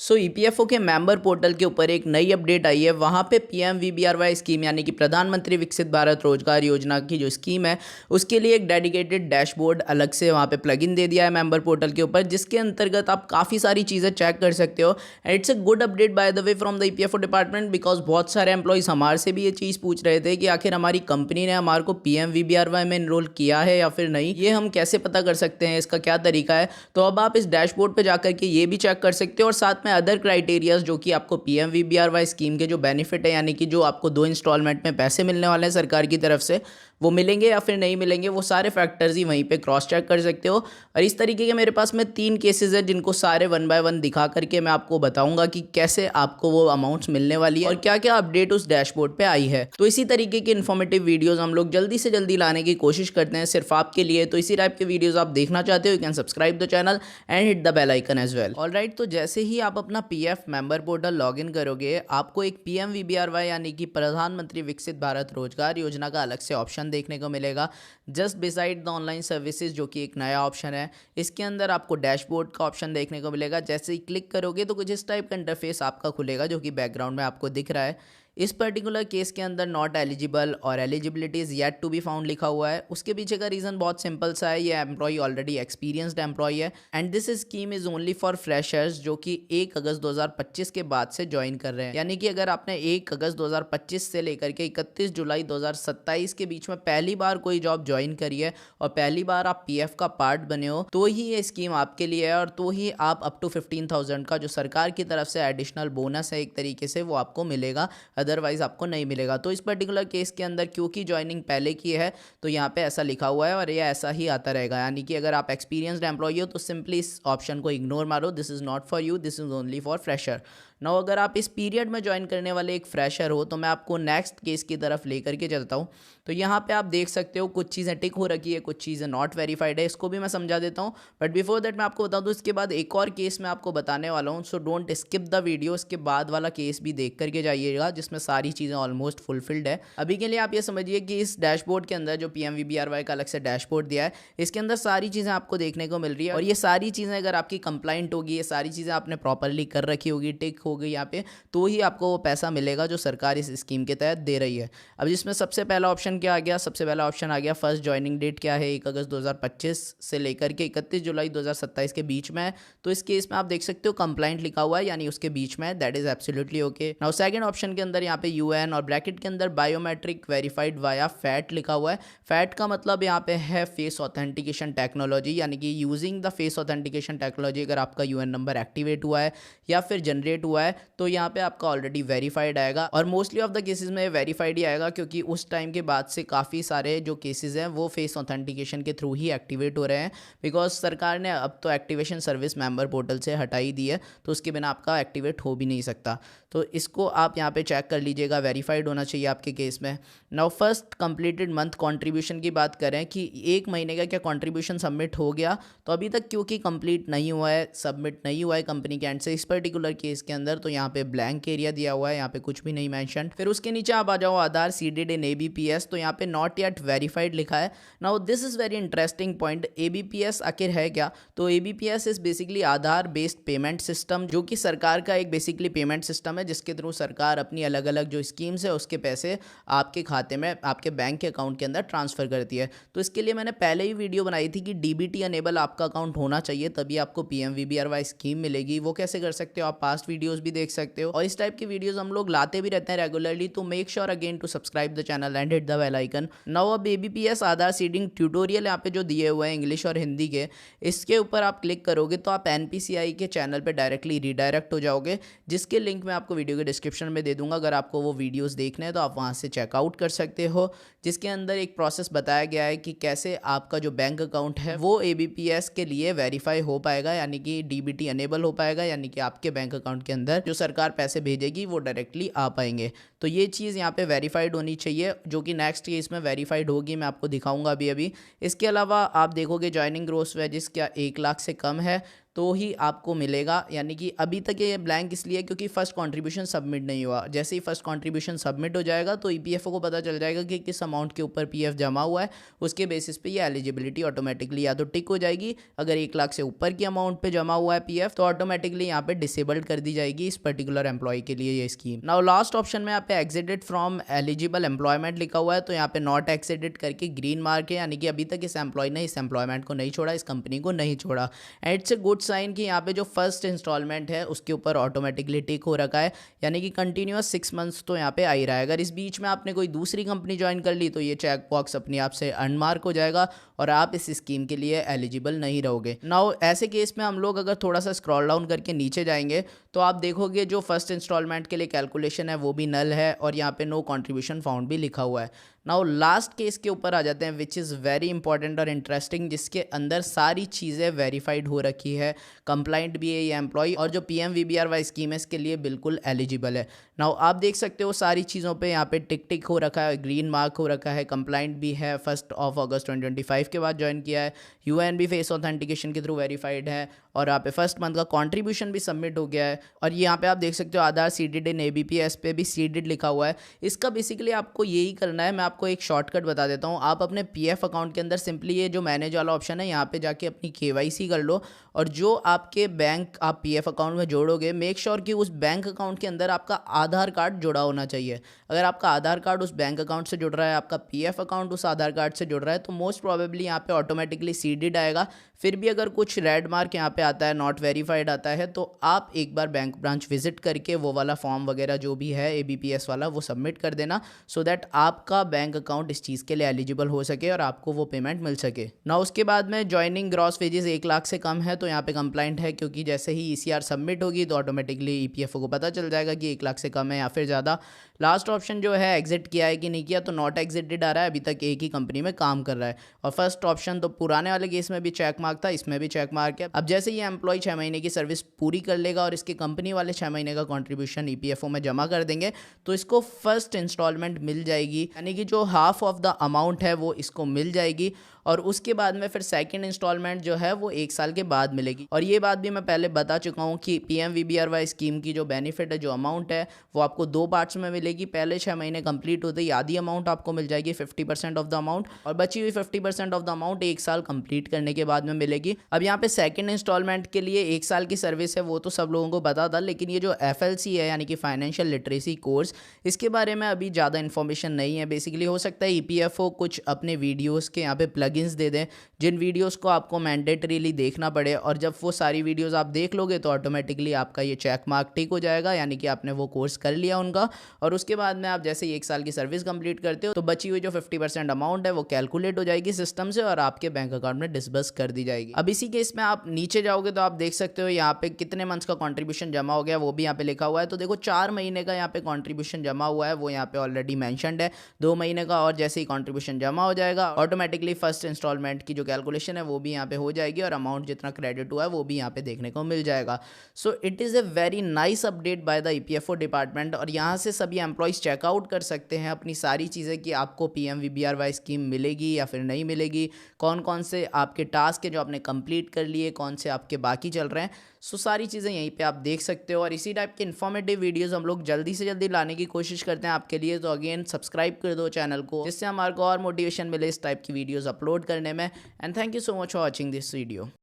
सो EPFO के member portal के ऊपर एक नई अपडेट आई है। वहाँ पे पीएमवीबीआरवाई स्कीम यानी कि प्रधानमंत्री विकसित भारत रोजगार योजना की जो स्कीम है उसके लिए एक डेडिकेटेड डैशबोर्ड अलग से वहाँ पे प्लगइन दे दिया है मेंबर पोर्टल के ऊपर, जिसके अंतर्गत आप काफ़ी सारी चीज़ें चेक कर सकते हो। And it's a good update by the way from the EPFO department, because बहुत सारे एम्प्लॉइज़ हमारे से भी ये चीज़ पूछ रहे थे कि आखिर हमारी कंपनी ने हमारे को पीएमवीबीआरवाई में इनरोल किया है या फिर नहीं, ये हम कैसे पता कर सकते हैं, इसका क्या तरीका है। तो अब आप इस डैशबोर्ड पर जाकर के ये भी चेक कर सकते हो और साथ में अदर क्राइटेरियाज जो कि आपको पीएमवीबीआरवाई स्कीम के जो बेनिफिट है यानी कि जो आपको 2 इंस्टॉलमेंट में पैसे मिलने वाले हैं सरकार की तरफ से, वो मिलेंगे या फिर नहीं मिलेंगे, वो सारे फैक्टर्स ही वहीं पे क्रॉस चेक कर सकते हो। और इस तरीके के मेरे पास में 3 केसेस है जिनको सारे 1 बाय 1 दिखा करके मैं आपको बताऊंगा कि कैसे आपको वो अमाउंट्स मिलने वाली है और क्या क्या अपडेट उस डैशबोर्ड पे आई है। तो इसी तरीके की इन्फॉर्मेटिव वीडियोस हम लोग जल्दी से जल्दी लाने की कोशिश करते हैं सिर्फ आपके लिए। तो इसी टाइप के वीडियोस आप देखना चाहते हो, you can subscribe the channel and hit the bell icon as well. Alright, तो जैसे ही आप अपना पीएफ मेंबर पोर्टल लॉगिन करोगे, आपको एक पीएमवीबीआरवाई यानी कि प्रधानमंत्री विकसित भारत रोजगार योजना का अलग से ऑप्शन देखने को मिलेगा just beside the online services, जो कि एक नया ऑप्शन है। इसके अंदर आपको डैशबोर्ड का ऑप्शन देखने को मिलेगा। जैसे ही क्लिक करोगे तो कुछ इस टाइप का इंटरफेस आपका खुलेगा जो कि बैकग्राउंड में आपको दिख रहा है। इस पर्टिकुलर केस के अंदर नॉट एलिजिबल और eligibility is yet to be found लिखा हुआ है। उसके पीछे का रीज़न बहुत सिंपल सा है, ये एम्प्लॉय ऑलरेडी एक्सपीरियंस्ड एम्प्लॉय है and this scheme is only for freshers जो कि 1 अगस्त 2025 के बाद से ज्वाइन कर रहे हैं। यानी कि अगर आपने 1 अगस्त 2025 से लेकर के 31 जुलाई 2027 के बीच में पहली बार कोई जॉब ज्वाइन करी है और पहली बार आप पीएफ का पार्ट बने हो, तो ही ये स्कीम आपके लिए है और तो ही आप अप टू 15,000 का जो सरकार की तरफ से एडिशनल बोनस है एक तरीके से वो आपको मिलेगा, अदरवाइज आपको नहीं मिलेगा। तो इस पर्टिकुलर केस के अंदर क्योंकि ज्वाइनिंग पहले की है तो यहाँ पे ऐसा लिखा हुआ है और ये ऐसा ही आता रहेगा। यानी कि अगर आप एक्सपीरियंस्ड एम्प्लॉय हो तो सिंपली इस ऑप्शन को इग्नोर मारो, this is not for you, this is only for fresher. Now अगर आप इस पीरियड में ज्वाइन करने वाले एक फ्रेशर हो तो मैं आपको नेक्स्ट केस की तरफ लेकर के चलता हूँ। तो यहाँ पे आप देख सकते हो कुछ चीज़ें टिक हो रखी है, कुछ चीज़ें नॉट वेरीफाइड है, इसको भी मैं समझा देता हूँ। बट बिफोर दैट मैं आपको बता दूँ, इसके बाद एक और केस मैं आपको बताने वाला हूँ, so don't skip the video. इसके बाद वाला केस भी देख करके जाइएगा जिसमें सारी चीज़ें ऑलमोस्ट फुलफिल्ड है। अभी के लिए आप ये समझिए कि इस डैशबोर्ड के अंदर जो पीएमवीबीआरवाई का अलग से डैशबोर्ड दिया है, इसके अंदर सारी चीज़ें आपको देखने को मिल रही है और ये सारी चीज़ें अगर आपकी कंप्लाइंट होगी, ये सारी चीज़ें आपने प्रॉपरली कर रखी होगी, टिक हो गई यहाँ पे, तो ही आपको वो पैसा मिलेगा जो सरकार इस स्कीम के तहत दे रही है। अब जिसमें सबसे पहला ऑप्शन क्या आ गया, सबसे पहला ऑप्शन आ गया फर्स्ट ज्वाइनिंग डेट क्या है, 1 अगस्त 2025 से लेकर के 31 जुलाई 2027 के बीच में है। तो इस केस में आप देख सकते हो कंप्लाइंट लिखा हुआ है यानी उसके बीच में, that is absolutely okay. Now second option के अंदर यहाँ पे यूएन और ब्रैकेट के अंदर बायोमेट्रिक वेरीफाइड वाया फैट लिखा हुआ है। फैट का मतलब यहाँ पे है फेस ऑथेंटिकेशन टेक्नोलॉजी, यानी कि using the face authentication technology अगर आपका यूएन नंबर एक्टिवेट हुआ है या फिर जनरेट हुआ है तो यहाँ पे आपका ऑलरेडी वेरीफाइड आएगा और मोस्टली ऑफ द केसेस में वेरीफाइड ही आएगा क्योंकि उस टाइम के बाद से काफ़ी सारे जो केसेस हैं वो फेस ऑथेंटिकेशन के थ्रू ही एक्टिवेट हो रहे हैं, बिकॉज सरकार ने अब तो एक्टिवेशन सर्विस मेंबर पोर्टल से हटाई दी है, तो उसके बिना आपका एक्टिवेट हो भी नहीं सकता। तो इसको आप यहाँ पे चेक कर लीजिएगा, वेरीफाइड होना चाहिए आपके केस में। Now first completed month contribution की बात करें कि 1 महीने का क्या कंट्रीब्यूशन सबमिट हो गया, तो अभी तक क्योंकि कंप्लीट नहीं हुआ है, सबमिट नहीं हुआ है कंपनी के एंड से इस पर्टिकुलर केस के अंदर, तो यहाँ पे ब्लैंक एरिया दिया हुआ है, यहाँ पे कुछ भी नहीं मेंशन। फिर उसके नीचे आप आ जाओ आधार सीडेड इन एबीपीएस, तो यहाँ पे नॉट येट वेरीफाइड लिखा है। Now this is very interesting point, ABPS आखिर है क्या? तो ABPS is basically Aadhaar based payment system, जो कि सरकार का एक बेसिकली पेमेंट सिस्टम है जिसके थ्रू सरकार अपनी अलग अलग जो स्कीम्स है उसके पैसे आपके खाते में, आपके बैंक के अकाउंट के अंदर ट्रांसफर करती है। तो इसके लिए मैंने पहले ही वीडियो बनाई थी कि डीबीटी अनेबल आपका अकाउंट होना चाहिए तभी आपको पीएमवीबीआरवाई स्कीम मिलेगी। वो कैसे कर सकते हो, आप पास्ट वीडियोस भी देख सकते हो और इस टाइप की वीडियोस हम लोग लाते भी रहते हैं रेगुलरली, तो make sure again to subscribe the channel and hit the bell icon. Now अब एबीपीएस आधार सीडिंग ट्यूटोरियल यहाँ पे जो दिए हुए हैं इंग्लिश और हिंदी के, इसके ऊपर आप क्लिक करोगे तो आप एनपीसीआई के चैनल पे डायरेक्टली रीडायरेक्ट हो जाओगे, जिसके लिंक मैं आपको वीडियो के डिस्क्रिप्शन में दे दूंगा। अगर आपको वो वीडियोस देखने हैं तो आप वहाँ से चेकआउट कर सकते हो, जिसके अंदर एक प्रोसेस बताया गया है कि कैसे आपका जो बैंक अकाउंट है वो एबीपीएस के लिए वेरीफाई हो पाएगा, यानी कि डीबीटी अनेबल हो पाएगा, यानी कि आपके बैंक अकाउंट के अंदर जो सरकार पैसे भेजेगी वो डायरेक्टली आ पाएंगे। तो ये चीज़ यहाँ पे वेरीफाइड होनी चाहिए, जो कि नेक्स्ट केस में वेरीफाइड होगी, मैं आपको दिखाऊंगा अभी। इसके अलावा आप देखोगे ज्वाइनिंग ग्रोस वेजेस क्या 1 लाख से कम है, तो ही आपको मिलेगा। यानी कि अभी तक ये ब्लैंक इसलिए क्योंकि फर्स्ट कंट्रीब्यूशन सबमिट नहीं हुआ। जैसे ही फर्स्ट कंट्रीब्यूशन सबमिट हो जाएगा तो ईपीएफओ को पता चल जाएगा कि किस अमाउंट के ऊपर पीएफ जमा हुआ है, उसके बेसिस पे ये एलिजिबिलिटी ऑटोमेटिकली या तो टिक हो जाएगी। अगर 1 लाख से ऊपर की अमाउंट पे जमा हुआ है पीएफ तो ऑटोमेटिकली यहाँ पे डिसेबल्ड कर दी जाएगी इस पर्टिकुलर एम्प्लॉय के लिए ये स्कीम। नाउ लास्ट ऑप्शन में यहाँ पे एग्जिटेड फ्रॉम एलिजिबल एम्प्लॉयमेंट लिखा हुआ है, तो यहाँ पे नॉट एग्जिटेड करके ग्रीन मार्क है, यानी कि अभी तक इस एम्प्लॉय ने इस एम्प्लॉयमेंट को नहीं छोड़ा, इस कंपनी को नहीं छोड़ा। And it's a good sign कि यहाँ पे जो फर्स्ट इंस्टॉलमेंट है उसके ऊपर ऑटोमेटिकली टिक हो रखा है, यानी कि कंटिन्यूअस 6 मंथ्स तो यहाँ पे आ ही रहा है। अगर इस बीच में आपने कोई दूसरी कंपनी ज्वाइन कर ली तो ये चेक बॉक्स अपने आप से अनमार्क हो जाएगा और आप इस स्कीम के लिए एलिजिबल नहीं रहोगे। नाउ ऐसे केस में हम लोग अगर थोड़ा सा स्क्रॉल डाउन करके नीचे जाएंगे तो आप देखोगे जो फर्स्ट इंस्टॉलमेंट के लिए कैलकुलेशन है वो भी नल है और यहाँ पे नो कंट्रीब्यूशन फाउंड भी लिखा हुआ है। नाउ लास्ट केस के ऊपर आ जाते हैं विच इज़ वेरी इंपॉर्टेंट और इंटरेस्टिंग, जिसके अंदर सारी चीज़ें वेरीफाइड हो रखी है, कंप्लाइंट भी है ये एम्प्लॉय और जो PMVBRY स्कीम है इसके लिए बिल्कुल एलिजिबल है। नाउ आप देख सकते हो सारी चीज़ों पे यहाँ पे टिक टिक हो रखा है, ग्रीन मार्क हो रखा है, कंप्लाइंट भी है, 1 अगस्त 2025 के बाद ज्वाइन किया है, UN भी फेस ऑथेंटिकेशन के थ्रू वेरीफाइड है और यहाँ पे फर्स्ट मंथ का कॉन्ट्रीब्यूशन भी सबमिट हो गया है। और यहाँ पे आप देख सकते हो आधार सीडेड इन ABPS पे भी सीडेड लिखा हुआ है। इसका बेसिकली आपको यही करना है, मैं आपको एक शॉर्टकट बता देता हूँ। आप अपने PF अकाउंट के अंदर सिंपली ये जो मैनेज वाला ऑप्शन है यहाँ पे जाके अपनी KYC कर लो और जो आपके बैंक आप PF अकाउंट में जोड़ोगे मेक श्योर कि उस बैंक अकाउंट के अंदर आपका आधार कार्ड जुड़ा होना चाहिए। अगर आपका आधार कार्ड उस बैंक अकाउंट से जुड़ रहा है, आपका PF अकाउंट उस आधार कार्ड से जुड़ रहा है तो मोस्ट प्रोबेबली यहाँ पे ऑटोमेटिकली सीडेड आएगा। फिर भी अगर कुछ रेड मार्क यहाँ पे आता है, नॉट वेरीफाइड आता है, तो आप एक बार बैंक ब्रांच विजिट करके वो वाला फॉर्म वगैरह जो भी है ABPS वाला वो सबमिट कर देना सो दैट आपका बैंक अकाउंट इस चीज़ के लिए एलिजिबल हो सके और आपको वो पेमेंट मिल सके ना। उसके बाद में ज्वाइनिंग ग्रॉस वेजेस 1 लाख से कम है तो यहाँ पे कंप्लाइंट है, क्योंकि जैसे ही ECR सबमिट होगी तो ऑटोमेटिकली EPFO को पता चल जाएगा कि 1 लाख से कम है या फिर ज़्यादा। लास्ट ऑप्शन जो है एग्जिट किया है कि नहीं किया, तो नॉट एग्जिटेड आ रहा है, अभी तक एक ही कंपनी में काम कर रहा है। और फर्स्ट ऑप्शन तो पुराने वाले केस में भी चेक मार्क था, इसमें भी चेक मार्क है। अब जैसे ये एम्प्लॉय 6 महीने की सर्विस पूरी कर लेगा और इसकी कंपनी वाले 6 महीने का कॉन्ट्रीब्यूशन EPFO में जमा कर देंगे तो इसको फर्स्ट इंस्टॉलमेंट मिल जाएगी, यानी कि जो हाफ ऑफ द अमाउंट है वो इसको मिल जाएगी। और उसके बाद में फिर सेकंड इंस्टॉलमेंट जो है वो 1 साल के बाद मिलेगी। और ये बात भी मैं पहले बता चुका हूँ कि PMVBRY स्कीम की जो बेनिफिट है, जो अमाउंट है, वो आपको 2 पार्ट्स में मिलेगी। पहले 6 महीने कंप्लीट होते ही आधी अमाउंट आपको मिल जाएगी 50% ऑफ द अमाउंट, और बची हुई 50% ऑफ द अमाउंट 1 साल कंप्लीट करने के बाद में मिलेगी। अब यहाँ पे सेकंड इंस्टॉलमेंट के लिए 1 साल की सर्विस है वो तो सब लोगों को पता था, लेकिन ये जो FLC है यानी कि फाइनेंशियल लिटरेसी कोर्स, इसके बारे में अभी ज़्यादा इन्फॉर्मेशन नहीं है। बेसिकली हो सकता है EPFO कुछ अपने वीडियोज़ के यहाँ पे प्लगइन्स दे दें जिन वीडियोस को आपको मैंडेटरीली देखना पड़े, और जब वो सारी वीडियोस आप देख लोगे तो ऑटोमेटिकली आपका ये चेक मार्क टिक हो जाएगा, यानी कि आपने वो कोर्स कर लिया उनका। और उसके बाद में आप जैसे ही 1 साल की सर्विस कंप्लीट करते हो तो बची हुई जो 50% अमाउंट है वो कैलकुलेट हो जाएगी सिस्टम से और आपके बैंक अकाउंट में डिसबर्स कर दी जाएगी। अब इसी केस में आप नीचे जाओगे तो आप देख सकते हो यहाँ पे कितने मंथ्स का कॉन्ट्रीब्यूशन जमा हो गया वो भी यहाँ पे लिखा हुआ है। तो देखो 4 महीने का यहाँ पे कॉन्ट्रीब्यूशन जमा हुआ है, वो यहाँ पे ऑलरेडी मैंशनड है, 2 महीने का, और जैसे ही कॉन्ट्रीब्यूशन जमा हो जाएगा ऑटोमेटिकली फर्स्ट इंस्टॉलमेंट की जो कैलकुलेशन है वो भी यहाँ पे हो जाएगी और अमाउंट जितना क्रेडिट हुआ है वो भी यहाँ पे देखने को मिल जाएगा। So it is a very nice update by the EPFO department, और यहाँ से सभी एम्प्लॉयज़ चेकआउट कर सकते हैं अपनी सारी चीज़ें कि आपको PMVBRY स्कीम मिलेगी या फिर नहीं मिलेगी, कौन कौन से आपके टास्क है जो आपने कंप्लीट कर लिए, कौन से आपके बाकी चल रहे हैं। सो सारी चीज़ें यहीं पे आप देख सकते हो, और इसी टाइप के इन्फॉर्मेटिव वीडियोस हम लोग जल्दी से जल्दी लाने की कोशिश करते हैं आपके लिए। तो अगेन सब्सक्राइब कर दो चैनल को, जिससे हमारे को और मोटिवेशन मिले इस टाइप की वीडियोस अपलोड करने में। And thank you so much for watching this video.